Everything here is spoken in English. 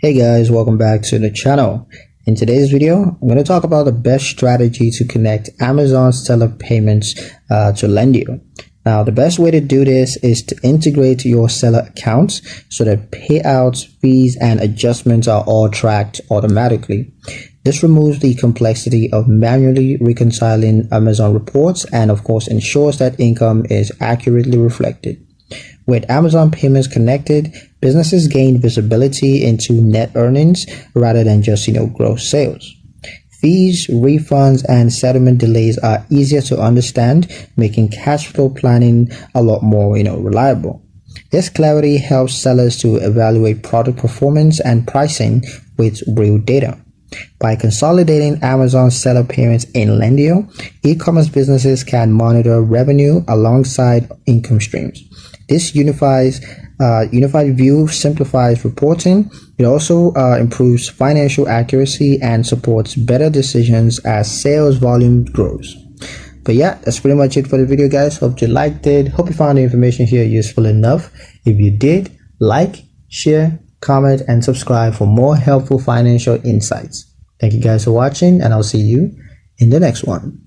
Hey guys, welcome back to the channel. In today's video, I'm going to talk about the best strategy to connect Amazon seller payments to Lendio. Now, the best way to do this is to integrate your seller accounts so that payouts, fees, and adjustments are all tracked automatically. This removes the complexity of manually reconciling Amazon reports and, of course, ensures that income is accurately reflected. With Amazon payments connected, businesses gain visibility into net earnings rather than just, gross sales. Fees, refunds, and settlement delays are easier to understand, making cash flow planning a lot more, reliable. This clarity helps sellers to evaluate product performance and pricing with real data. By consolidating Amazon seller payments in Lendio, e-commerce businesses can monitor revenue alongside income streams. This unified view simplifies reporting. It also improves financial accuracy and supports better decisions as sales volume grows. But yeah, that's pretty much it for the video, guys. Hope you liked it. Hope you found the information here useful enough. If you did, like, share, comment, and subscribe for more helpful financial insights. Thank you guys for watching, and I'll see you in the next one.